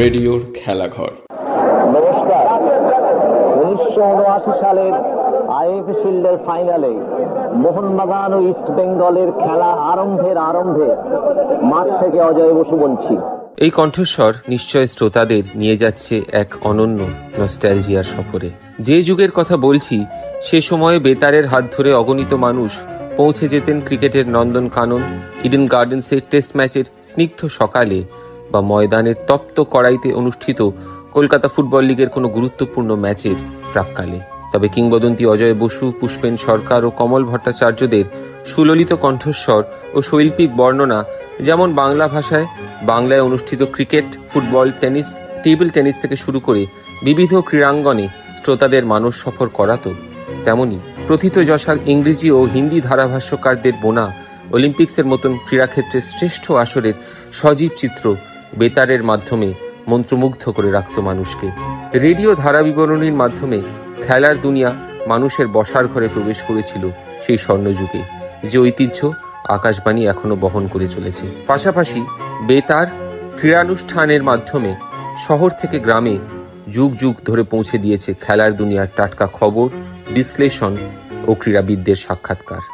রেডিওর খেলাঘর। নমস্কার। 1979 সালের আইএফএ শিল্ডের ফাইনালে মোহনবাগান ও ইস্ট বেঙ্গলের খেলা আরম্ভে মাঠ থেকে অজয় বসু বলছি। এই কণ্ঠস্বর নিশ্চয় শ্রোতাদের নিয়ে যাচ্ছে এক অনন্য নস্টালজিয়ার সফরে। যে যুগের কথা বলছি, সে সময়ে বেতারের হাত ধরে অগণিত মানুষ পৌঁছে যেতেন ক্রিকেটের নন্দন কানন, ইডেন গার্ডেন্সের টেস্ট ম্যাচের স্নিগ্ধ সকালে বা ময়দানের তপ্ত কড়াইতে অনুষ্ঠিত কলকাতা ফুটবল লিগের কোনো গুরুত্বপূর্ণ ম্যাচের প্রাক্কালে। তবে কিংবদন্তি অজয় বসু, পুষ্পেন সরকার ও কমল ভট্টাচার্যদের সুললিত কণ্ঠস্বর ও শৈল্পিক বর্ণনা যেমন বাংলা ভাষায় বাংলায় অনুষ্ঠিত cricket, football, tennis, table tennis থেকে শুরু করে বিবিধ ক্রীড়াঙ্গনে শ্রোতাদের মানস সফর করাতো, তেমনি প্রথিতযশা ইংরেজি ও হিন্দি ধারাভাষ্যকারদের বোনা অলিম্পিক্সের মতন ক্রীড়াক্ষেত্রের শ্রেষ্ঠ আসরের সজীব চিত্র বেতারের মাধ্যমে মন্ত্রমুগ্ধ করে রাখত মানুষকে। রেডিও ধারাবিবরণীর মাধ্যমে খেলার দুনিয়া মানুষের বসার ঘরে প্রবেশ করেছিল সেই স্বর্ণযুগে, যে ঐতিহ্য আকাশবাণী এখনো বহন করে চলেছে। পাশাপাশি বেতার ক্রীড়ানুষ্ঠানের মাধ্যমে শহর থেকে গ্রামে যুগ যুগ ধরে পৌঁছে দিয়েছে খেলার দুনিয়ার টাটকা খবর, বিশ্লেষণ ও ক্রীড়াবিদদের সাক্ষাৎকার।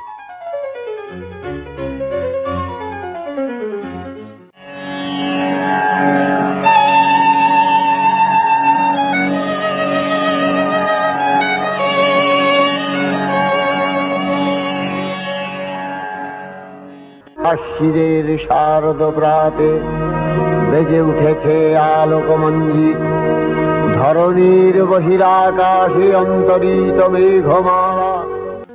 আশ্বিরের শারদ প্রাতে বেজে উঠেছে আলোকমঞ্জিত, ধরণীর বহিরাকাশে অন্তরিত মেঘমালা।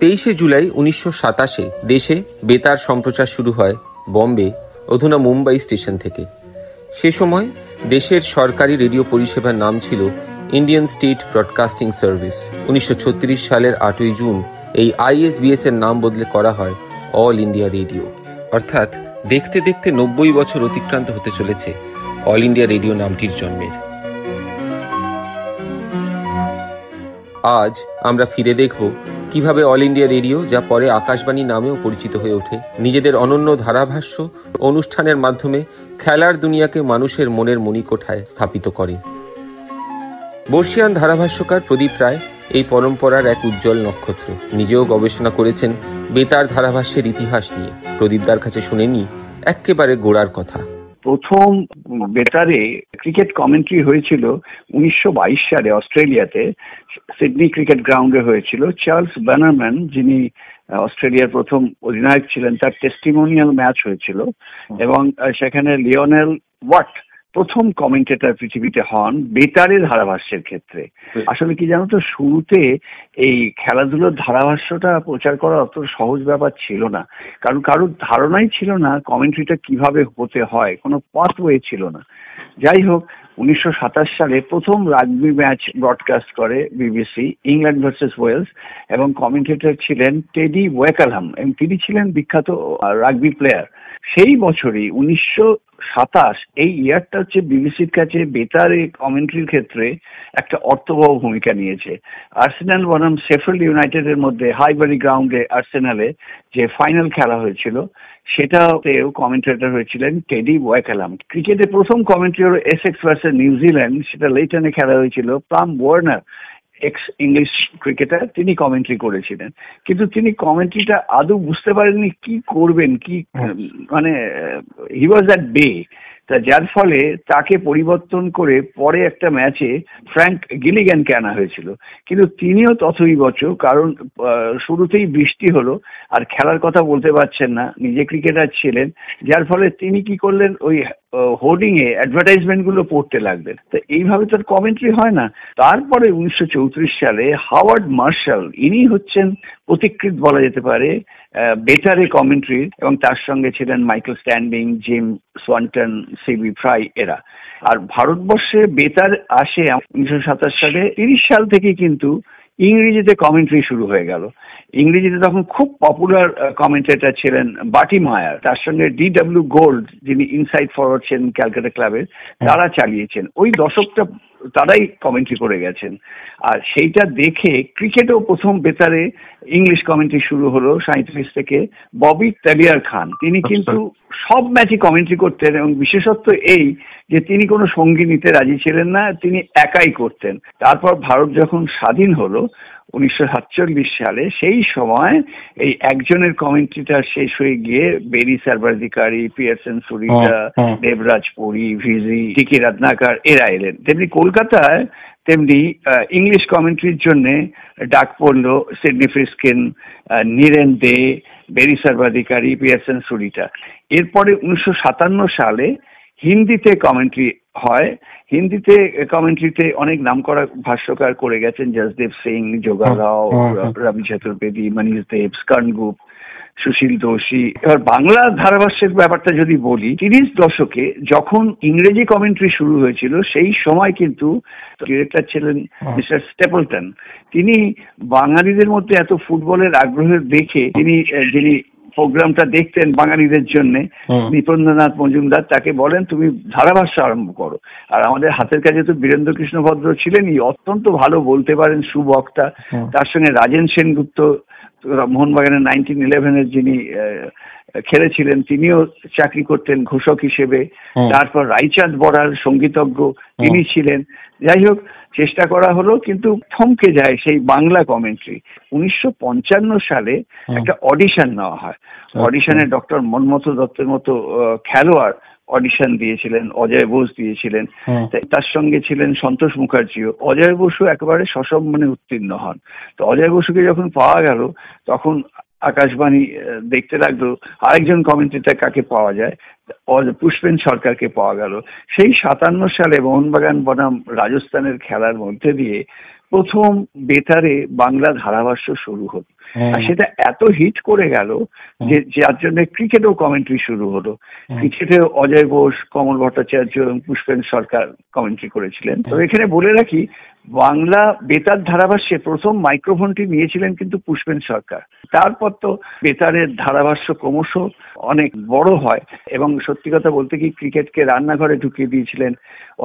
23শে জুলাই 1927 দেশে বেতার সম্প্রচার শুরু হয় বম্বে, অধুনা মুম্বাই স্টেশন থেকে। সে সময় দেশের সরকারি রেডিও পরিষেবার নাম ছিল ইন্ডিয়ান স্টেট ব্রডকাস্টিং সার্ভিস। 1936 সালের 8ই জুন এই ISBS এর নাম বদলে করা হয় অল ইন্ডিয়া রেডিও। অর্থাৎ দেখতে দেখতে 90 বছর অতিক্রান্ত হতে চলেছে অল ইন্ডিয়া রেডিও নামটির জন্মের। আজ আমরা ফিরে দেখব কিভাবে অল ইন্ডিয়া রেডিও, যা পরে আকাশবাণী নামেও পরিচিত হয়ে ওঠে, নিজেদের অনন্য ধারাভাষ্য অনুষ্ঠানের মাধ্যমে খেলার দুনিয়াকে মানুষের মনের মণিকোঠায় স্থাপিত করে। বর্ষিয়ান ধারাভাষ্যকার প্রদীপ রায় এই পরম্পরার এক উজ্জ্বল নক্ষত্র। নিজেও গবেষণা করেছেন বেতার ধারাভাষ্যের ইতিহাস নিয়ে। প্রদীপদার কাছে শুনে নি একেবারে গোড়ার কথা। প্রথম বেতারে ক্রিকেট কমেন্ট্রি হয়েছিল 1922 সালে অস্ট্রেলিয়াতে, সিডনি ক্রিকেট গ্রাউন্ডে হয়েছিল। চার্লস ব্যানারম্যান, যিনি অস্ট্রেলিয়ার প্রথম অধিনায়ক ছিলেন, তার টেস্টিমোনিয়াল ম্যাচ হয়েছিল এবং সেখানে লিওনেল ওয়াট প্রথম কমেন্টেটর পৃথিবীতে হন বেতারের ধারাভাষ্যের ক্ষেত্রে। আসলে কি জানো তো, শুরুতে এই খেলাধুলোর ধারাভাষ্যটা প্রচার করা অত সহজ ব্যাপার ছিল না, কারণ কারোর ধারণাই ছিল না কমেন্ট্রিটা কিভাবে হতে হয়, কোনো পাথওয়ে ছিল না। যাই হোক, 1927 সালে প্রথম রাগবি ম্যাচ ব্রডকাস্ট করে বিবিসি, ইংল্যান্ড ভার্সেস ওয়েলস, এবং কমেন্টেটর ছিলেন টেডি ওয়েকালহাম, এবং তিনি ছিলেন বিখ্যাত রাগবি প্লেয়ার। সেই বছরই 1927, এই ইয়ারটা হচ্ছে বিবিসির কাছে বেতারে কমেন্ট্রির ক্ষেত্রে একটা অর্থবহ ভূমিকা নিয়েছে। আর্সেনাল বনাম শেফিল্ড ইউনাইটেডের মধ্যে হাইবারি গ্রাউন্ডে আর্সেনালে যে ফাইনাল খেলা হয়েছিল, সেটাতেও কমেন্টেটর হয়েছিলেন টেডি ওয়েকালহাম। ক্রিকেটের প্রথম কমেন্ট্রি হলো এসেক্স ভার্সেস নিউজিল্যান্ড, সেটা লেটনে খেলা হয়েছিল। Plum Warner, x English cricketer, তিনি কমেন্ট্রি করেছিলেন, কিন্তু তিনি কমেন্ট্রিটা আদৌ বুঝতে পারেননি কি করবেন, কি মানে হি ওয়াজ দ্যাট বে। তা যার ফলে তাকে পরিবর্তন করে পরে একটা ম্যাচে ফ্র্যাঙ্ক গিলিগ্যানকে আনা হয়েছিল, কিন্তু তিনিও তথৈবচ, কারণ শুরুতেই বৃষ্টি হলো আর খেলার কথা বলতে পারছেন না, নিজে ক্রিকেটার ছিলেন, যার ফলে তিনি কি করলেন, ওই হোর্ডিং এ অ্যাডভার্টাইজমেন্ট গুলো পড়তে লাগলেন। তো এইভাবে তার কমেন্ট্রি হয় না। তারপরে 1934 সালে হাওয়ার্ড মার্শাল, ইনি হচ্ছেন প্রতিকৃত বলা যেতে পারে বেতারে কমেন্ট্রি, এবং তার সঙ্গে ছিলেন Michael Standing, Jim Swanton, CB Fry এরা। আর ভারতবর্ষে বেতার আসে 1927 সালে। 30 সাল থেকে কিন্তু ইংরেজিতে কমেন্ট্রি শুরু হয়ে গেল। ইংরেজিতে তখন খুব পপুলার কমেন্টেটর ছিলেন বাটি মায়ার, তার সঙ্গে DW গোল্ড, যিনি ইনসাইড ফরওয়ার্ড ছিলেন ক্যালকাটা ক্লাবের, তারা চালিয়েছেন। ওই দশকটা তারাই কমেন্ট্রি করে গেছেন। আর সেইটা দেখে ক্রিকেটও প্রথম বেতারে ইংলিশ কমেন্ট্রি শুরু হলো 37 থেকে। ববি তালিয়ার খান তিনি কিন্তু সব ম্যাচই কমেন্ট্রি করতেন, এবং বিশেষত্ব এই যে তিনি কোনো সঙ্গী নিতে রাজি ছিলেন না, তিনি একাই করতেন। তারপর ভারত যখন স্বাধীন হলো 1947 সালে, সেই সময় এই একজনের কমেন্ট্রিটা শেষ হয়ে গিয়ে বেরি সর্বাধিকারী, পিয়ারসন সুরিটা, দেবরাজ পুরী, ভিজি, টিকি রত্নাকর এরা এলেন। তেমনি কলকাতায় তেমনি ইংলিশ কমেন্ট্রির জন্য ডাক পড়লো সিডনি ফ্রিস্কিন, নীরেন দে, বেরি সর্বাধিকারী, পিয়ারসন সুরিটা। এরপরে 1957 সালে হিন্দিতে কমেন্ট্রি হয়। হিন্দিতে কমেন্ট্রিতে অনেক নামকরা ভাষ্যকার করে গেছেন, জসদেব সিং, যোগা রাও, রবি চতুর্বেদী, মনীষ দেব, স্কর্ণ গুপ্ত, সুশীল দোষী। এবার বাংলা ধারাভাষ্যের ব্যাপারটা যদি বলি, 30 দশকে যখন ইংরেজি কমেন্ট্রি শুরু হয়েছিল সেই সময় কিন্তু ডিরেক্টর ছিলেন মিস্টার স্টেপলটন। তিনি বাঙালিদের মধ্যে এত ফুটবলের আগ্রহ দেখে যিনি প্রোগ্রামটা দেখতেন বাঙালিদের জন্য, নিপেন্দ্রনাথ মজুমদার, তাকে বলেন তুমি ধারাভাষ্য আরম্ভ করো। আর আমাদের হাতের কাছে তো বীরেন্দ্র কৃষ্ণ ভদ্র ছিলেনই, অত্যন্ত ভালো বলতে পারেন, সুবক্তা। তার সঙ্গে রাজেন সেনগুপ্ত, মোহনবাগানের 1911 যিনি খেলেছিলেন, তিনিও চাকরি করতেন ঘোষক হিসেবে। তারপর রাইচাঁদ বড়াল সঙ্গীতজ্ঞ, তিনি ছিলেন। যাই হোক, চেষ্টা করা হলো, কিন্তু থমকে যায় সেই বাংলা কমেন্ট্রি। 1955 সালে একটা অডিশন নেওয়া হয়। অডিশনে ডক্টর মনমথ দত্তের মতো খেলোয়াড় অডিশন দিয়েছিলেন, অজয় বোস দিয়েছিলেন, তার সঙ্গে ছিলেন সন্তোষ মুখার্জিও। অজয় বসু একেবারে সসম্মানে উত্তীর্ণ হন। তো অজয় বসুকে যখন পাওয়া গেল, তখন আকাশবাণী দেখতে লাগলো আরেকজন কমেন্ট্রেটর কাকে পাওয়া যায়। পুষ্পেন সরকারকে পাওয়া গেল। সেই 57 সালে মোহনবাগান বনাম রাজস্থানের খেলার মধ্যে দিয়ে প্রথম বেতারে বাংলা ধারাভাষ্য শুরু হলো। আর সেটা এত হিট করে গেল যে যার জন্য ক্রিকেটও কমেন্ট্রি শুরু হলো। ক্রিকেটে অজয় বোস, কমল ভট্টাচার্য এবং পুষ্পেন সরকার কমেন্ট্রি করেছিলেন। তো এখানে বলে রাখি, বাংলা বেতার ধারাভাষ্যে প্রথম মাইক্রোফোনটি নিয়েছিলেন কিন্তু পুষ্পেন সরকার। তারপর তো বেতারের ধারাভাষ্য ক্রমশ অনেক বড় হয়, এবং সত্যি কথা বলতে কি, ক্রিকেটকে রান্নাঘরে ঢুকিয়ে দিয়েছিলেন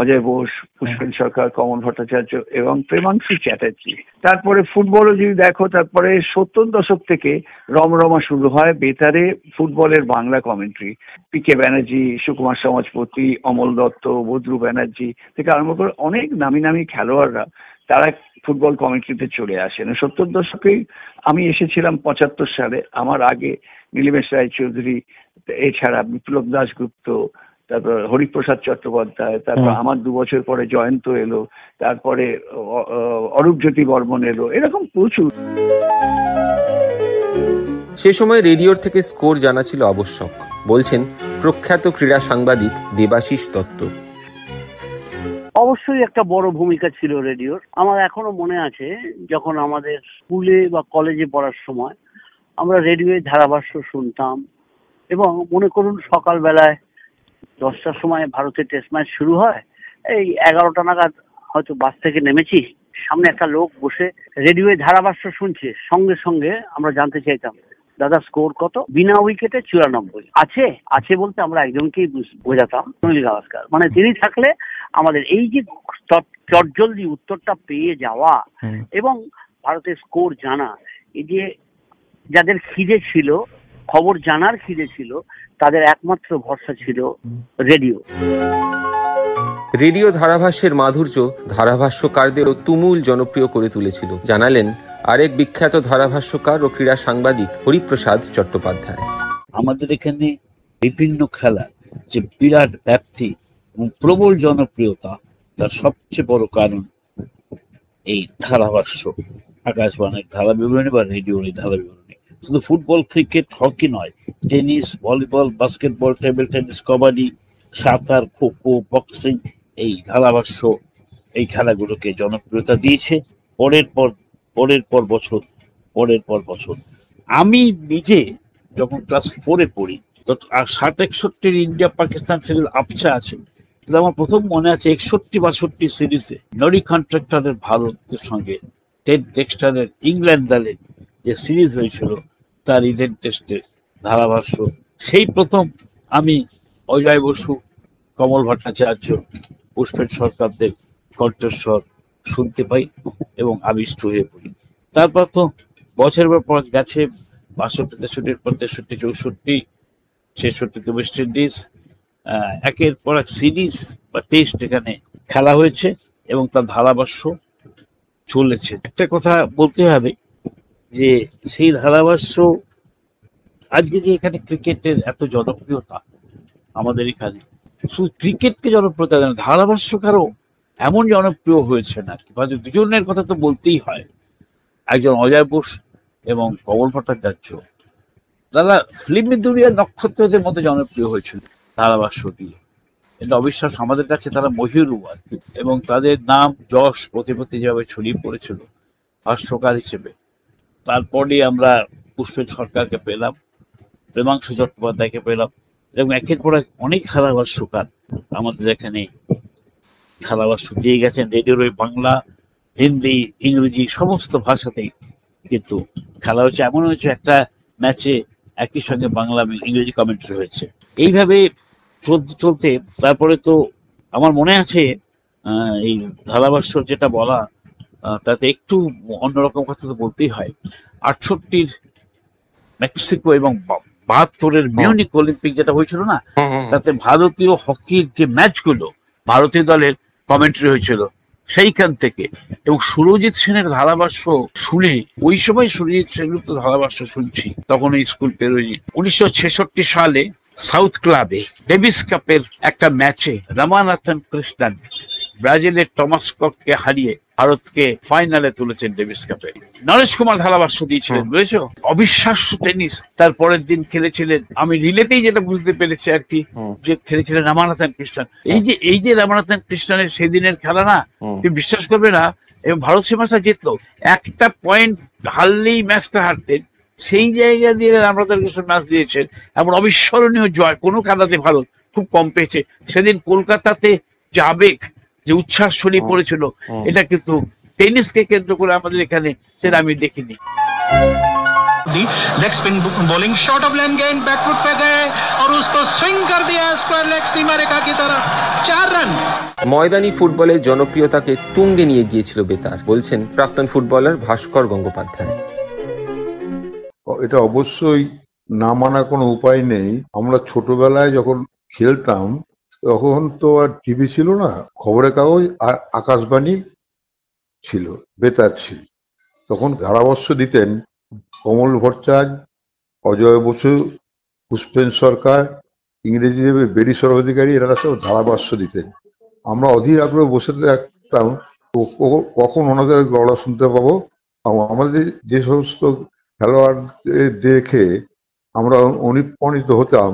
অজয় বোস, পুষ্পেন সরকার, কমল ভট্টাচার্য এবং প্রেমাংশু চ্যাটার্জি। তারপরে ফুটবলও যদি দেখো, তারপরে 70 দশক থেকে রমরমা শুরু হয় বেতারে ফুটবলের বাংলা কমেন্ট্রি। পিকে ব্যানার্জি, সুকুমার সমাজপতি, অমল দত্ত, বদ্রু ব্যানার্জি থেকে আরম্ভ করে অনেক নামি নামি খেলোয়াড়রা তারা ফুটবল কমেন্ট্রিতে চলে আসেন। 70 দশকেই আমি এসেছিলাম 75 সালে। আমার আগে নীলিমেশ রায়চৌধুরী, এছাড়া বিপ্লব দাশগুপ্ত, তারপর হরিপ্রসাদ চট্টোপাধ্যায়, তারপর আমার 2 বছর পরে জয়ন্ত এলো, তারপরে অরূপজ্যোতি বর্মন এলো, এরকম প্রচুর। সে সময় রেডিওর থেকে স্কোর জানা ছিল আবশ্যক, বলছেন প্রখ্যাত ক্রীড়া সাংবাদিক দেবাশিস দত্ত। অবশ্যই একটা বড় ভূমিকা ছিল রেডিওর। আমার এখনো মনে আছে, যখন আমাদের স্কুলে বা কলেজে পড়ার সময় আমরা রেডিওয়ে ধারাভাষ্য শুনতাম, এবং মনে করুন সকালবেলায় 10টার সময় ভারতের টেস্ট ম্যাচ শুরু হয়, এই 11টা নাগাদ হয়তো বাস থেকে নেমেছি, সামনে একটা লোক বসে রেডিওয়ে ধারাভাষ্য শুনছে। সঙ্গে সঙ্গে আমরা জানতে চাইতাম, দাদা স্কোর কত? বিনা উইকেটে 94 আছে। আছে বলতে আমরা একজনকেই বোঝাতাম, সুনীল গাভাস্কার। মানে তিনি থাকলে আমাদের এই যে চটজলদি উত্তরটা পেয়ে যাওয়া এবং ভারতের স্কোর জানা, এই যে যাদের খিদে ছিল, খবর জানার খিদে ছিল, তাদের একমাত্র ভরসা ছিল রেডিও। রেডিও ধারাভাষ্যের মাধুর্য ধারাভাষ্যকারদেরও তুমুল জনপ্রিয় করে তুলেছিল, জানালেন আরেক বিখ্যাত ধারাভাষ্যকার ও ক্রীড়া সাংবাদিক হরিপ্রসাদ চট্টোপাধ্যায়। আমাদের এখানে বিভিন্ন খেলা যে বিরাট ব্যাপ্তি এবং প্রবল জনপ্রিয়তা, তার সবচেয়ে বড় কারণ এই ধারাভাষ্য, আকাশবাণীর ধারা বিবরণী বা রেডিওর এই ধারা বিবরণী। শুধু ফুটবল, ক্রিকেট, হকি নয়, tennis, volleyball, basketball, table tennis, kabaddi, সাঁতার, খোখো, বক্সিং, এই ধারাভাষ্য এই খেলাগুলোকে জনপ্রিয়তা দিয়েছে পরের পর বছর। আমি নিজে যখন ক্লাস 4-এ পড়ি, তো 60-61 ইন্ডিয়া পাকিস্তান সিরিজ আবছা আছে, কিন্তু আমার প্রথম মনে আছে 61-62 সিরিজে নরি কন্ট্রাক্টরের ভারতের সঙ্গে টেড ডেক্সটারের ইংল্যান্ড দলের যে সিরিজ হয়েছিল, তার ইডেন টেস্টের ধারাভাষ্য সেই প্রথম আমি অজয় বসু, কমল ভট্টাচার্য, পুষ্পেন সরকারদের কণ্ঠস্বর শুনতে পাই এবং আবিষ্ট হয়ে পড়ি। তারপর তো বছরের পর গেছে 62, 63, 64, 66 ওয়েস্ট ইন্ডিজ, একের পর এক সিরিজ বা টেস্ট এখানে খেলা হয়েছে এবং তার ধারাভাষ্য চলেছে। একটা কথা বলতে হবে যে সেই ধারাভাষ্য আজকে যে এখানে ক্রিকেটের এত জনপ্রিয়তা আমাদের এখানে, শুধু ক্রিকেটকে জনপ্রিয়তা দেয় না, ধারাভাষ্যকারও এমন জনপ্রিয় হয়েছে না। দুজনের কথা তো বলতেই হয়, একজন অজয় বোস এবং কমল ভট্টাচার্য, তারা ফিল্মি দুনিয়ার নক্ষত্রদের মধ্যে জনপ্রিয় হয়েছিল ধারাভাষ্য দিয়ে। এটা অবিশ্বাস, আমাদের কাছে তারা মহিরুয়ার এবং তাদের নাম যশ প্রতিপত্তি যেভাবে ছড়িয়ে পড়েছিল ভাষ্যকার হিসেবে। তারপরে আমরা পুষ্পেন সরকারকে পেলাম, প্রেমাংশু চট্টোপাধ্যায়কে পেলাম এবং একের পর এক অনেক ধারাভাষ্যকার আমাদের এখানে ধারাভাষ্য দিয়ে গেছেন। রেডিওর বাংলা, হিন্দি, ইংরেজি সমস্ত ভাষাতেই কিন্তু খেলা হয়েছে। এমন হয়েছে একটা ম্যাচে একই সঙ্গে বাংলা এবং ইংরেজি কমেন্ট্রি হয়েছে। এইভাবে চলতে চলতে তারপরে তো আমার মনে আছে এই ধারাভাষ্য যেটা বলা, তাতে একটু অন্যরকম কথা তো বলতেই হয়। 68 মেক্সিকো এবং 72 মিউনিক অলিম্পিক যেটা হয়েছিল না, তাতে ভারতীয় হকির যে ম্যাচগুলো ভারতীয় দলের কমেন্ট্রি হয়েছিল সেইখান থেকে। এবং সুরজিৎ সেনের ধারাভাষ্য শুনে, ওই সময় সুরজিৎ সেনের তো ধারাভাষ্য শুনছি, তখন স্কুল পেরোয়নি। 1966 সালে সাউথ ক্লাবে ডেভিস কাপের একটা ম্যাচে রামানাথন কৃষ্ণন ব্রাজিলের টমাস কককে হারিয়ে ভারতকে ফাইনালে তুলেছেন ডেভিস কাপে। নরেশ কুমার ধারাভাষ্য দিয়েছিলেন, বুঝেছো? অবিশ্বাস্য টেনিস তার পরের দিন খেলেছিলেন। আমি রিলেতেই যেটা বুঝতে পেরেছি আর কি, যে খেলেছিলেন রামানাথন কৃষ্ণন। এই যে রামানাথন কৃষ্ণনের সেদিনের খেলা না, তুমি বিশ্বাস করবে না, এবং ভারত সে ম্যাচটা জিতলো। একটা পয়েন্ট হারলেই ম্যাচটা হারতেন, সেই জায়গা দিয়ে রামানাথন কৃষ্ণ ম্যাচ দিয়েছেন। এমন অবিস্মরণীয় জয় কোনো খেলাতে ভারত খুব কম পেয়েছে। সেদিন কলকাতাতে যে আবেগ, যে উচ্ছ্বাস ছড়িয়ে পড়েছিল, এটা কিন্তু টেনিসকে কেন্দ্র করে আমাদের এখানে সেটা আমি দেখিনি। Leg spin bowling shot off लेन गेंद बैकफुट पे गए और उसको स्विंग कर दिया स्क्वायर लेग सीमा रेखा की तरफ, 4 रन। ময়দানি ফুটবলের জনপ্রিয়তাকে তুঙ্গে নিয়ে গিয়েছিল বেতার, বলছেন প্রাক্তন ফুটবলার ভাস্কর গঙ্গোপাধ্যায়। এটা অবশ্যই না মানার কোনো উপায় নেই। আমরা ছোটবেলায় যখন খেলতাম তখন তো আর টিভি ছিল না, খবরের কাগজ আর আকাশবাণী ছিল, বেতার ছিল। তখন ধারাভাষ্য দিতেন কমল ভট্টাচার্য, অজয় বসু, পুষ্পেন সরকার, ইংরেজি বেরি সর্বাধিকারী, এরা সব ধারাভাষ্য দিতেন। আমরা অধীর আগ্রহ বসে থাকতাম কখন ওনাদের গলা শুনতে পাবো। আমাদের যে সমস্ত খেলোয়াড় দেখে আমরা অনুপ্রাণিত হতাম,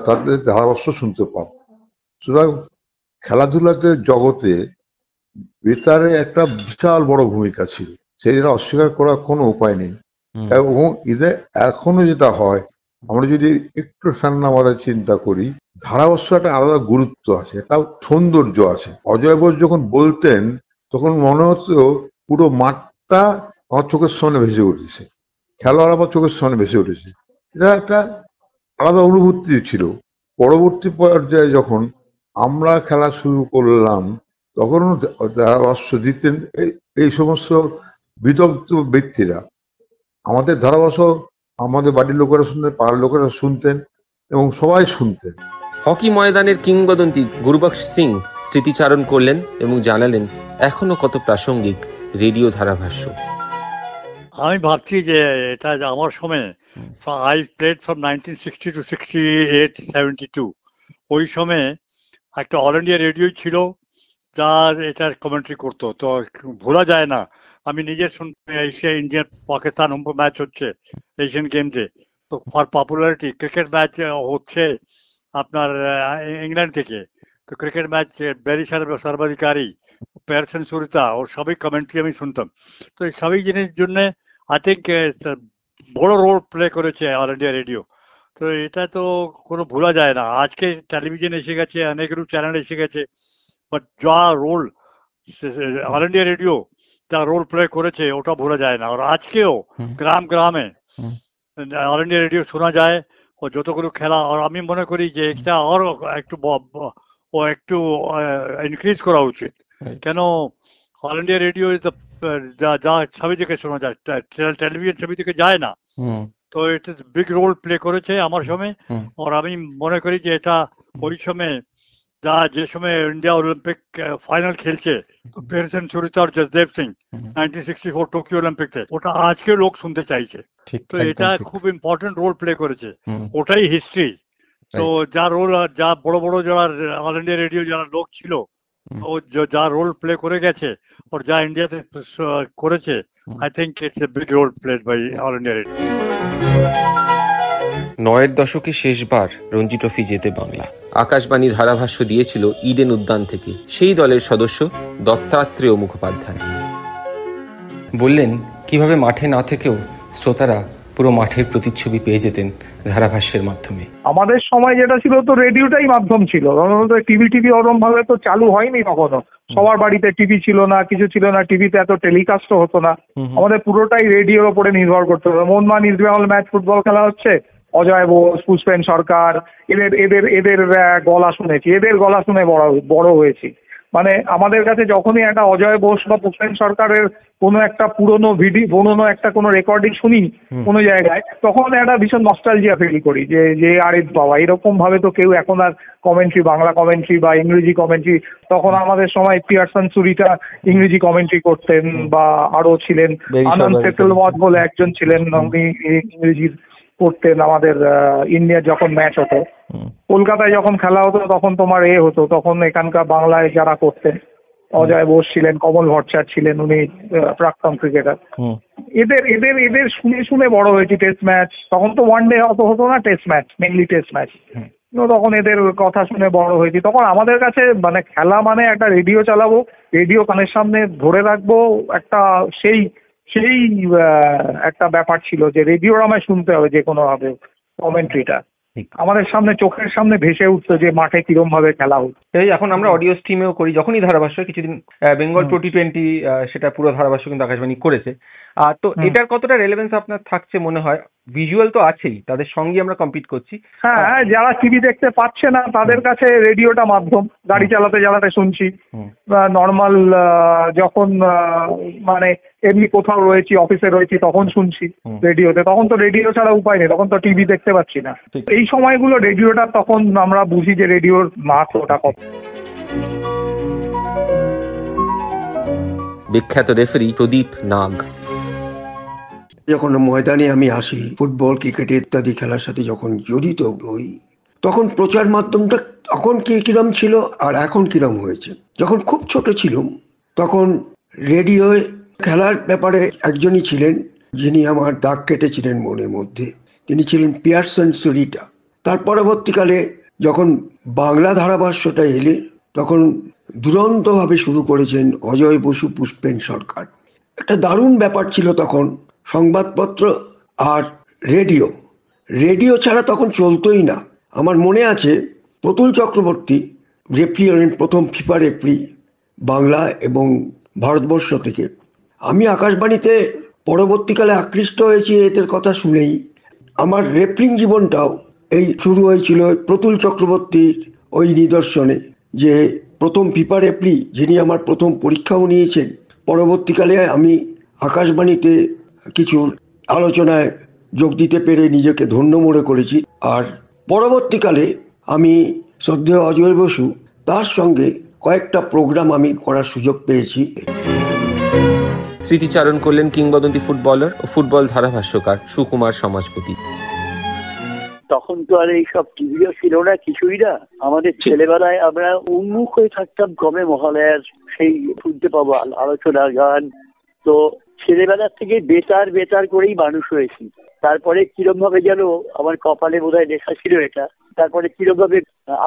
তাদের ধারাভাষ্য শুনতে পাব। সুতরাং খেলাধুলাতে জগতে বেতারে একটা বিশাল বড় ভূমিকা ছিল, সেটা অস্বীকার করার কোনো উপায় নেই। এবং এখনো যেটা হয়, আমরা যদি একটু ঠান্ডা মাথায় চিন্তা করি, ধারাভাষ্য একটা আলাদা গুরুত্ব আছে, একটা সৌন্দর্য আছে। অজয় বোস যখন বলতেন তখন মনে হতো পুরো মাঠটা আমার চোখের সামনে ভেসে উঠেছে, খেলোয়াড় আমার চোখের সামনে ভেসে উঠেছে। এটা একটা আলাদা অনুভূতি ছিল। পরবর্তী পর্যায়ে যখন আমরা খেলা শুরু করলাম তখন ধারাভাষ্য দিতেন এই সমস্ত বিদগ্ধ ব্যক্তিরা। আমাদের ধারাভাষ্য আমাদের বাড়ির লোকেরা শুনতেন, পাড়ার লোকেরা শুনতেন এবং সবাই শুনতেন। হকি ময়দানের কিংবদন্তি গুরবক্স সিং স্মৃতিচারণ করলেন এবং জানালেন এখনো কত প্রাসঙ্গিক রেডিও ধারাভাষ্য। আমি ভাবছি যে এটা আমার সময়, আই প্লেড ফ্রম 1960 to 68, 72, ওই সময়ে একটা অল ইন্ডিয়া রেডিও ছিল যার এটার কমেন্ট্রি করতো, তো ভোলা যায় না। আমি নিজে শুনতে, এশিয়া ইন্ডিয়া পাকিস্তান ম্যাচ হচ্ছে এশিয়ান গেমসে, তো ফর পপুলারিটি ক্রিকেট ম্যাচ হচ্ছে আপনার ইংল্যান্ড থেকে, তো ক্রিকেট ম্যাচ বেরি সর্বাধিকারী, পেয়ারসন সুরিতা, ওর সবই কমেন্ট্রি আমি শুনতাম। তো এই সবই জিনিসের জন্য আই থিঙ্ক বড় রোল প্লে করেছে অল ইন্ডিয়া রেডিও। তো এটা তো কোনো ভোলা যায় না। আজকে টেলিভিশন এসে গেছে, অনেকগুলো চ্যানেল এসে গেছে, বাট যা রোল অল ইন্ডিয়া রেডিও যা রোল প্লে করেছে ওটা ভোলা যায় না। আর আজকেও গ্রাম গ্রামে অল ইন্ডিয়া রেডিও শোনা যায়, ও যতগুলো খেলা। আর আমি মনে করি যে এটা আরো একটু একটু ইনক্রিজ করা উচিত। কেন অল इंडिया रेडियो इज যা সবই থেকে শোনা যায়, টেলিভিশন সবই থেকে যায় না। তো এটা বিগ রোল প্লে করেছে আমার সময়। আর আমি মনে করি যে এটা ওই সময় যে সময় ইন্ডিয়া অলিম্পিক ফাইনাল খেলছে, পেরসন সুরিতা আর জসদেব সিং 1964 টোকিও অলিম্পিকে, ওটা আজকে লোক শুনতে চাইছে। তো এটা খুব ইম্পর্টেন্ট রোল প্লে করেছে, ওটাই হিস্ট্রি। তো যা রোল, যা বড় বড় যারা অল ইন্ডিয়া রেডিও যারা লোক ছিল, ও যা রোল প্লে করে গেছে আর যা ইন্ডিয়াতে করেছে, I think it's a big role played by all India radio. ৯-এর দশকে শেষবার রঞ্জি ট্রফি জেতে বাংলা। আকাশবাণী ধারাভাষ্য দিয়েছিল ইডেন উদ্যান থেকে সেই দলের সদস্য দত্তাত্রেয় মুখোপাধ্যায়। বললেন কিভাবে মাঠে না থেকেও শ্রোতারা পুরো মাঠের প্রতিচ্ছবি পেয়ে যেতেন ধারাভাষ্যের মাধ্যমে। আমাদের সময় যেটা ছিল, তো রেডিওটাই মাধ্যম ছিল। টিভি ওরম ভাবে তো চালু হয়নি কখনো, সবার বাড়িতে টিভি ছিল না, কিছু ছিল না, টিভিতে এত টেলিকাস্টও হতো না। আমাদের পুরোটাই রেডিওর ওপরে নির্ভর করতে হতো। Mohun Bagan east Bengal match football খেলা হচ্ছে, অজয় বোস, পুষ্পেন সরকার, এদের গলা শুনেছি, এদের গলা শুনে বড় হয়েছি। মানে আমাদের কাছে যখনই একটা অজয় বোস বা পুষ্পেন সরকারের কোনো একটা পুরনো একটা কোনো রেকর্ডিং শুনি কোনো জায়গায়, তখন একটা ভীষণ নস্টালজিয়া ফিল করি যে আরে বাবা, এরকম ভাবে তো কেউ এখন আর কমেন্ট্রি, বাংলা কমেন্ট্রি বা ইংরেজি কমেন্ট্রি, তখন আমাদের সময় পিয়ারসন সুরিতা ইংরেজি কমেন্ট্রি করতেন, বা আরো ছিলেন আনন্দ সেতলমত বলে একজন ছিলেন, উনি ইংরেজি করতেন। আমাদের ইন্ডিয়ার যখন ম্যাচ হতো, কলকাতায় যখন খেলা হতো, তখন তোমার হতো, তখন এখানকার বাংলায় যারা করতেন, অজয় বোস ছিলেন, কমল ভট্টাচার্য ছিলেন, উনি প্রাক্তন ক্রিকেটার। এদের শুনে শুনে বড় হয়েছি। টেস্ট ম্যাচ তখন তো ওয়ান ডে অত হতো না, test match mainly test match, তখন এদের কথা শুনে বড় হয়েছি। তখন আমাদের কাছে মানে খেলা মানে একটা রেডিও চালাবো, রেডিও কানের সামনে ধরে রাখবো, একটা সেই একটা ব্যাপার ছিল যে রেডিওর আমায় শুনতে হবে যে কোনো ভাবে। কমেন্ট্রিটা আমাদের সামনে, চোখের সামনে ভেসে উঠতো যে মাঠে কিরম ভাবে খেলা হতো। এখন আমরা অডিও স্ট্রিমেও করি, যখনই ধারাভাষ্য, কিছুদিন বেঙ্গল টি20 সেটা পুরো ধারাভাষ্য কিন্তু আকাশবাণী করেছে। তো এটার কতটা রেলেভেন্স আপনার থাকছে মনে হয়? ভিজুয়াল তো আছেই, তাদের সঙ্গে আমরা কম্পিট করছি। হ্যাঁ, যারা টিভি দেখতে পাচ্ছে না তাদের কাছে রেডিওটা মাধ্যম। গাড়ি চালাতে শুনছি, নর্মাল যখন মানে এমনি কোথাও রয়েছি, অফিসে রয়েছি, তখন শুনছি রেডিওতে। তখন তো রেডিও ছাড়া উপায় নেই, তখন তো টিভি দেখতে পাচ্ছি না। এই সময়গুলো রেডিওটা, তখন আমরা বুঝি যে রেডিওর মাত্রটা কত। বিখ্যাত রেফারি প্রদীপ নাগ। যখন ময়দানে আমি আসি, ফুটবল, ক্রিকেট ইত্যাদি খেলার সাথে যখন জড়িত হই, তখন প্রচার মাধ্যমটা তখন কিরম ছিল আর এখন কিরম হয়েছে। যখন খুব ছোট ছিলাম, তখন রেডিও খেলার ব্যাপারে একজনই ছিলেন যিনি আমার দাগ কেটেছিলেন মনের মধ্যে, তিনি ছিলেন পিয়ারসন সুরিতা। তার পরবর্তীকালে যখন বাংলা ধারাভাষ্যটা এলে, তখন দুরন্তভাবে শুরু করেছেন অজয় বসু, পুষ্পেন সরকার। একটা দারুণ ব্যাপার ছিল তখন। সংবাদপত্র আর রেডিও ছাড়া তখন চলতোই না। আমার মনে আছে প্রতুল চক্রবর্তী রেফারি হলেন প্রথম ফিফা রেফারি বাংলা এবং ভারতবর্ষ থেকে। আমি আকাশবাণীতে পরবর্তীকালে আকৃষ্ট হয়েছি এদের কথা শুনেই। আমার রেফারিং জীবনটাও এই শুরু হয়েছিল প্রতুল চক্রবর্তীর ওই নিদর্শনে, যে প্রথম ফিফা রেফারি যিনি আমার প্রথম পরীক্ষাও নিয়েছেন। পরবর্তীকালে আমি আকাশবাণীতে কিছু আলোচনায় যোগ দিতে পেরে নিজেকে ধন্য মনে করেছি। আর পরবর্তীকালে আমি শ্রদ্ধেয় অজয় বসু, তার সঙ্গে কয়েকটা প্রোগ্রাম আমি করার সুযোগ পেয়েছি। স্মৃতিচারণ করলেন কিংবদন্তি ফুটবলার ও ফুটবল ধারাভাষ্যকার সুকুমার সমাজপতি। তখন তো আর এইসব টিভিও ছিল না, কিছুই না। আমাদের ছেলেবেলায় আমরা উন্মুখ হয়ে থাকতাম ক্রমে মহালয়ার সেই শুনতে পাবো আলোচনা, গান। তো ছেলেবেলার থেকে বেতার করেই মানুষ হয়েছি। তারপরে কিরম ভাবে যেন আমার কপালে বোধহয় লেখা ছিল এটা। তারপরে কিরম ভাবে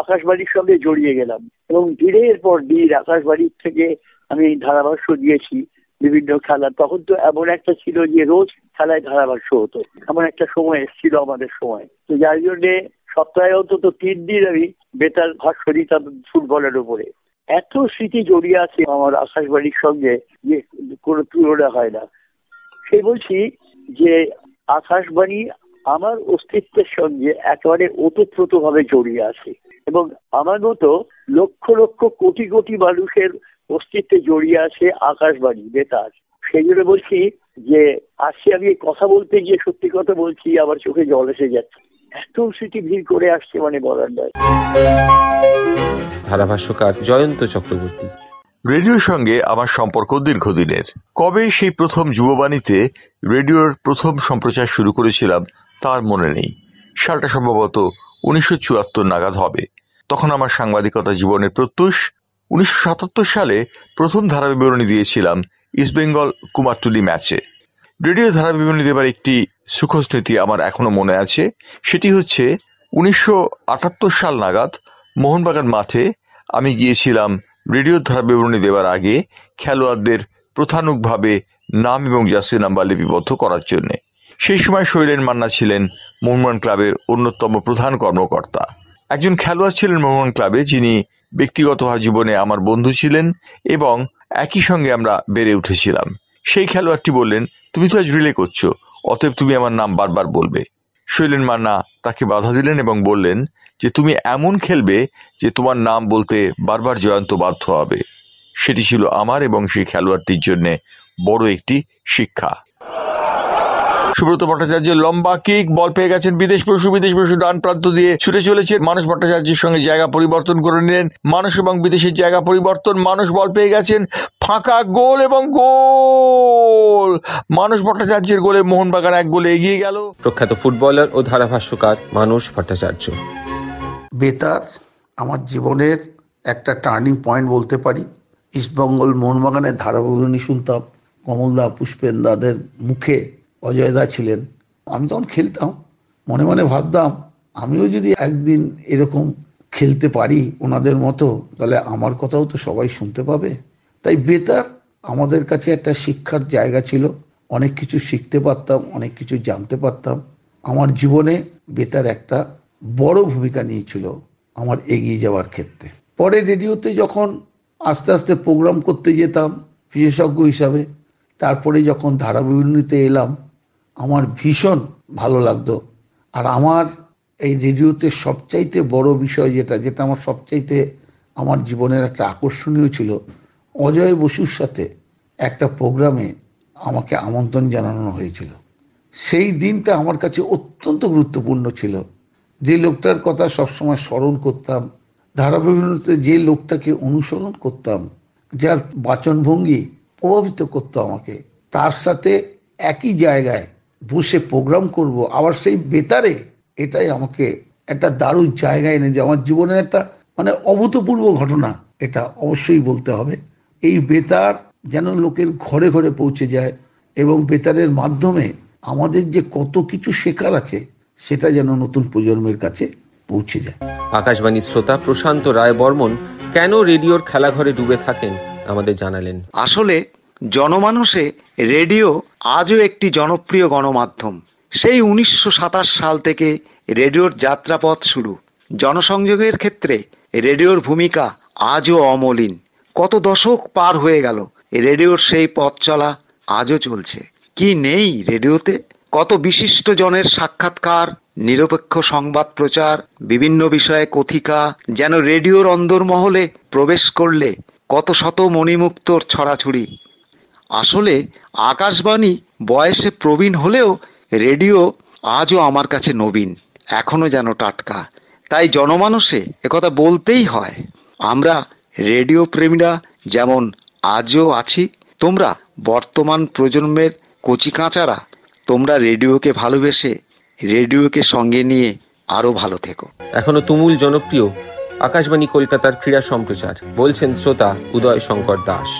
আকাশবাণীর সঙ্গে জড়িয়ে গেলাম, এবং দিনের পর দিন আকাশবাণীর থেকে আমি ধারাভাষ্য দিয়েছি বিভিন্ন খেলা। তখন তো এমন একটা ছিল যে রোজ খেলায় ধারাভাষ্য হতো, এমন একটা সময় এসেছিল আমাদের সময়। তো যার জন্যে সপ্তাহে অন্তত 3 দিন আমি বেতার ভাষ্য দিতাম ফুটবলের উপরে। এত স্মৃতি জড়িয়ে আছে আমার আকাশবাণীর সঙ্গে যে কোনো তুলনা হয় না। সে বলছি যে আকাশবাণী আমার অস্তিত্বের সঙ্গে একেবারে ওতপ্রোতভাবে জড়িয়ে আছে, এবং আমার মতো লক্ষ লক্ষ কোটি কোটি মানুষের অস্তিত্বে জড়িয়ে আছে আকাশবাণী, বেতার। সেই জন্য বলছি যে আজকে আমি কথা বলতে গিয়ে সত্যি কথা বলছি, আবার চোখে জল এসে যাচ্ছে, এত স্মৃতি ভিড় করে আসছে মানে বলার নয়। ধারাভাষ্যকার জয়ন্ত চক্রবর্তী। রেডিওর সঙ্গে আমার সম্পর্ক দীর্ঘদিনের। কবে সেই প্রথম যুববাণীতে রেডিওর প্রথম সম্প্রচার শুরু করেছিলাম তার মনে নেই। সালটা সম্ভবত 1974 নাগাদ হবে। তখন আমার সাংবাদিকতা জীবনের প্রত্যুষ। 1977 সালে প্রথম ধারাবিবরণী দিয়েছিলাম ইস্টবেঙ্গল কুমারটুলি ম্যাচে। রেডিও ধারাবিবরণী দেবার একটি সুখস্মৃতি আমার এখনো মনে আছে। সেটি হচ্ছে 1978 সাল নাগাদ মোহনবাগান মাঠে আমি গিয়েছিলাম রেডিও ধারাবিবরণী দেওয়ার আগে খেলোয়াড়দের প্রধানুকভাবে নাম এবং জার্সি নাম্বার লিপিবদ্ধ করার জন্য। সেই সময় শৈলেন মান্না ছিলেন মোহনবাগান ক্লাবের অন্যতম প্রধান কর্মকর্তা। একজন খেলোয়াড় ছিলেন মোহনবাগান ক্লাবে, যিনি ব্যক্তিগত জীবনে আমার বন্ধু ছিলেন এবং একই সঙ্গে আমরা বেড়ে উঠেছিলাম। সেই খেলোয়াড়টি বললেন, তুমি তো আজ রিলে করছো, অতএব তুমি আমার নাম বারবার বলবে। শৈলেন মান্না তাকে বাধা দিলেন এবং বললেন যে তুমি এমন খেলবে যে তোমার নাম বলতে বারবার জয়ন্ত বাধ্য হবে। সেটি ছিল আমার এবং সেই খেলোয়াড়টির জন্য বড় একটি শিক্ষা। সুব্রত ভট্টাচার্যের লম্বা কিক, বল পেয়ে গেছেন বিদেশ বসু ডান প্রান্ত দিয়ে ছুটে চলেছেন। মানস ভট্টাচার্যের সঙ্গে জায়গা পরিবর্তন করে নিলেন। মানস এবং বিদেশের জায়গা পরিবর্তন। মানস বল পেয়ে গেছেন, ফাঁকা, গোল এবং গোল। মানস ভট্টাচার্যের গোলে মোহনবাগান 1 গোলে এগিয়ে গেল। প্রখ্যাত ফুটবলার ও ধারাভাষ্যকার মানস ভট্টাচার্য। বেতার আমার জীবনের একটা টার্নিং পয়েন্ট বলতে পারি। ইস্টবেঙ্গল মোহনবাগানের ধারাবিবরণী শুনতাম কমলদা, পুষ্পেনদাদের মুখে। অজয়দা ছিলেন। আমি তখন খেলতাম, মনে মনে ভাবতাম আমিও যদি একদিন এরকম খেলতে পারি ওনাদের মতো, তাহলে আমার কথাও তো সবাই শুনতে পাবে। তাই বেতার আমাদের কাছে একটা শিক্ষার জায়গা ছিল। অনেক কিছু শিখতে পারতাম, অনেক কিছু জানতে পারতাম। আমার জীবনে বেতার একটা বড় ভূমিকা নিয়েছিল আমার এগিয়ে যাওয়ার ক্ষেত্রে। পরে রেডিওতে যখন আস্তে আস্তে প্রোগ্রাম করতে যেতাম বিশেষজ্ঞ হিসাবে, তারপরে যখন ধারাবিবরণীতে এলাম আমার ভীষণ ভালো লাগতো। আর আমার এই রেডিওতে সবচাইতে বড় বিষয় যেটা আমার সবচাইতে আমার জীবনের একটা আকর্ষণীয় ছিল, অজয় বসুর সাথে একটা প্রোগ্রামে আমাকে আমন্ত্রণ জানানো হয়েছিল। সেই দিনটা আমার কাছে অত্যন্ত গুরুত্বপূর্ণ ছিল। যে লোকটার কথা সবসময় স্মরণ করতাম, ধারাবিবরণীতে যে লোকটাকে অনুসরণ করতাম, যার বাচনভঙ্গি প্রভাবিত করতো আমাকে, তার সাথে একই জায়গায় বসে প্রোগ্রাম করব, আবার সেই বেতারে, এটাই আমাকে একটা দারুণ জায়গায় এনে যে আমার জীবনের একটা মানে অভূতপূর্ব ঘটনা, এটা অবশ্যই বলতে হবে। এই বেতার যেন লোকের ঘরে ঘরে পৌঁছে যায় এবং বেতারের মাধ্যমে আমাদের যে কত কিছু শেখার আছে সেটা যেন নতুন প্রজন্মের কাছে পৌঁছে যায়। আকাশবাণী শ্রোতা প্রশান্ত রায় বর্মন কেন রেডিওর খেলাঘরে ডুবে থাকেন আমাদের জানালেন। আসলে জনমানসে রেডিও আজও একটি জনপ্রিয় গণমাধ্যম। সেই 1927 সাল থেকে রেডিওর যাত্রাপথ শুরু। জনসংযোগের ক্ষেত্রে রেডিওর ভূমিকা আজও অমলিন। কত দশক পার হয়ে গেল, রেডিওর সেই পথ চলা আজও চলছে। কি নেই রেডিওতে? কত বিশিষ্ট জনের সাক্ষাৎকার, নিরপেক্ষ সংবাদ প্রচার, বিভিন্ন বিষয়ে কথিকা, যেন রেডিওর অন্দরমহলে প্রবেশ করলে কত শত মণিমুক্তর ছড়াছড়ি। আসলে আকাশবাণী বয়সে প্রবীণ হলেও রেডিও আজও আমার কাছে নবীন, এখনো যেন টাটকা। তাই জনমানসে একথা বলতেই হয়। আমরা রেডিও প্রেমীরা যেমন আজও আছি, তোমরা বর্তমান প্রজন্মের কচিকাঁচারা, তোমরা রেডিওকে ভালোবেসে রেডিওকে সঙ্গে নিয়ে আরো ভালো থেকো। এখনো তুমুল জনপ্রিয় আকাশবাণী কলকাতার ক্রীড়া সম্প্রচার, বলছেন শ্রোতা উদয় শঙ্কর দাস।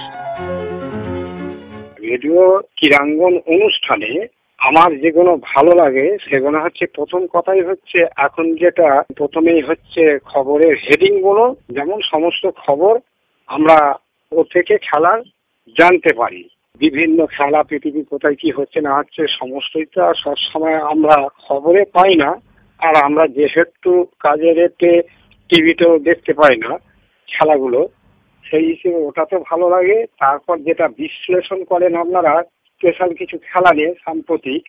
রেডিও ক্রীড়াঙ্গন অনুষ্ঠানে আমার যেগুলো ভালো লাগে সেগুলো হচ্ছে, প্রথম কথাই হচ্ছে এখন যেটা প্রথমেই হচ্ছে খবরের হেডিং গুলো, যেমন সমস্ত খবর আমরা ও থেকে খেলার জানতে পারি। বিভিন্ন খেলা পৃথিবী কোথায় কি হচ্ছে না হচ্ছে সমস্তই তো আর সবসময় আমরা খবরে পাই না। আর আমরা যেহেতু কাজের এতে টিভিতেও দেখতে পাই না খেলাগুলো, সেই হিসেবে ওটা তো ভালো লাগে। তারপর যেটা বিশ্লেষণ করেন আপনারা স্পেশাল কিছু খেলা নিয়ে সাম্প্রতিক,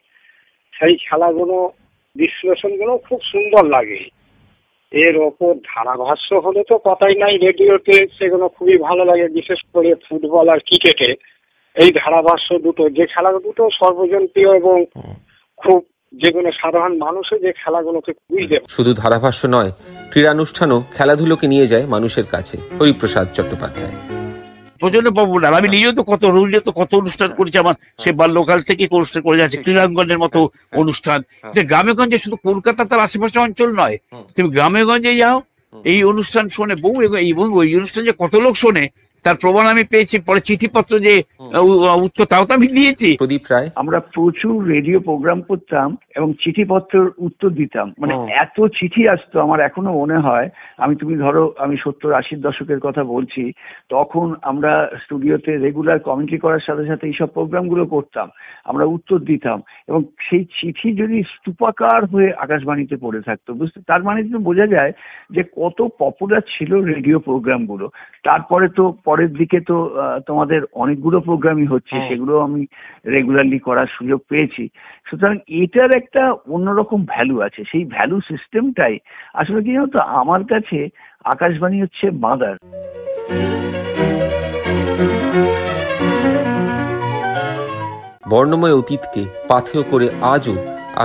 সেই খেলাগুলো বিশ্লেষণগুলো খুব সুন্দর লাগে। এর ওপর ধারাভাষ্য হলে তো কথাই নাই, রেডিওতে সেগুলো খুবই ভালো লাগে, বিশেষ করে ফুটবল আর ক্রিকেটে এই ধারাভাষ্য দুটো, যে খেলা দুটো সর্বজনপ্রিয় এবং খুব যেগুলো সাধারণ মানুষের যে খেলাগুলোকে বুঝতে। শুধু ধারাভাষ্য নয়, ক্রীড়ানুষ্ঠানও খেলাধুলোকে নিয়ে যায় মানুষের কাছে। হরিপ্রসাদ চট্টোপাধ্যায়। প্রচন্ড পপুলার। আমি নিজেও তো কত অনুষ্ঠান করেছি, আমার সে বাল্যকাল থেকে অনুষ্ঠান করে যাচ্ছে, ক্রীড়াঙ্গনের মতো অনুষ্ঠান। গ্রামে গঞ্জে, শুধু কলকাতা তার আশেপাশে অঞ্চল নয়, তুমি গ্রামে গঞ্জে যাও, এই অনুষ্ঠান শোনে বহু, এবং ওই অনুষ্ঠান যে কত লোক শোনে তার প্রমাণ আমি পেয়েছি। পরে চিঠিপত্র যে উত্তর তাও তো আমি দিয়েছি। প্রদীপ রায়। আমরা প্রচুর রেডিও প্রোগ্রাম করতাম এবং চিঠিপত্রের উত্তর দিতাম, মানে এত চিঠি আসতো। আমার এখনো মনে হয়, তুমি ধরো আমি 70-80 দশকের কথা বলছি, তখন আমরা স্টুডিওতে রেগুলার কমেন্ট্রি করার সাথে সাথে এইসব প্রোগ্রামগুলো করতাম, আমরা উত্তর দিতাম, এবং সেই চিঠি যদি স্তূপাকার হয়ে আকাশবাণীতে পড়ে থাকতো, বুঝতে, তার মানে কিন্তু বোঝা যায় যে কত পপুলার ছিল রেডিও প্রোগ্রামগুলো। তারপরে তো পরের দিকে তো তোমাদের অনেকগুলো প্রোগ্রামই হচ্ছে, সেগুলো আমি রেগুলারলি করার সুযোগ পেয়েছি। সুতরাং এটার একটা অন্যরকম ভ্যালু আছে। সেই ভ্যালু সিস্টেমটাই আসলে কি জানো তো, আমার কাছে আকাশবাণী হচ্ছে মাদার। বর্ণময় অতীতকে পাথেয় করে আজও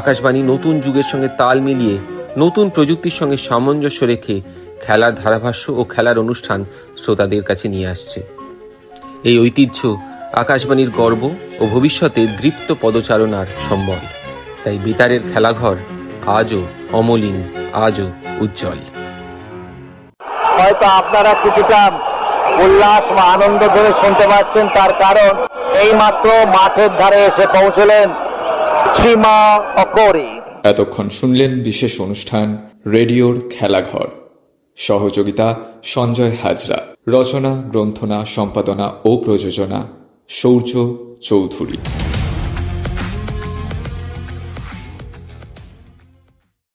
আকাশবাণী নতুন যুগের সঙ্গে তাল মিলিয়ে নতুন প্রযুক্তির সঙ্গে সামঞ্জস্য রেখে খেলার ধারাভাষ্য ও খেলার অনুষ্ঠান শ্রোতাদের কাছে নিয়ে আসছে। এই ঐতিহ্য আকাশবাণীর গর্ব ও ভবিষ্যতে দৃপ্ত পদচারণার সম্বল। তাই বেতারের খেলাঘর আজও অমলিন, আজও উজ্জ্বল। হয়তো আপনারা কিছুটা উল্লাস বা আনন্দ ধরে শুনতে পাচ্ছেন, তার কারণ এই মাত্র মাঠের ধারে এসে পৌঁছলেন সীমা অকরি। এতক্ষণ শুনলেন বিশেষ অনুষ্ঠান রেডিওর খেলাঘর। সহযোগিতা সঞ্জয় হাজরা। রচনা, গ্রন্থনা, সম্পাদনা ও প্রযোজনা সৌর্য চৌধুরী।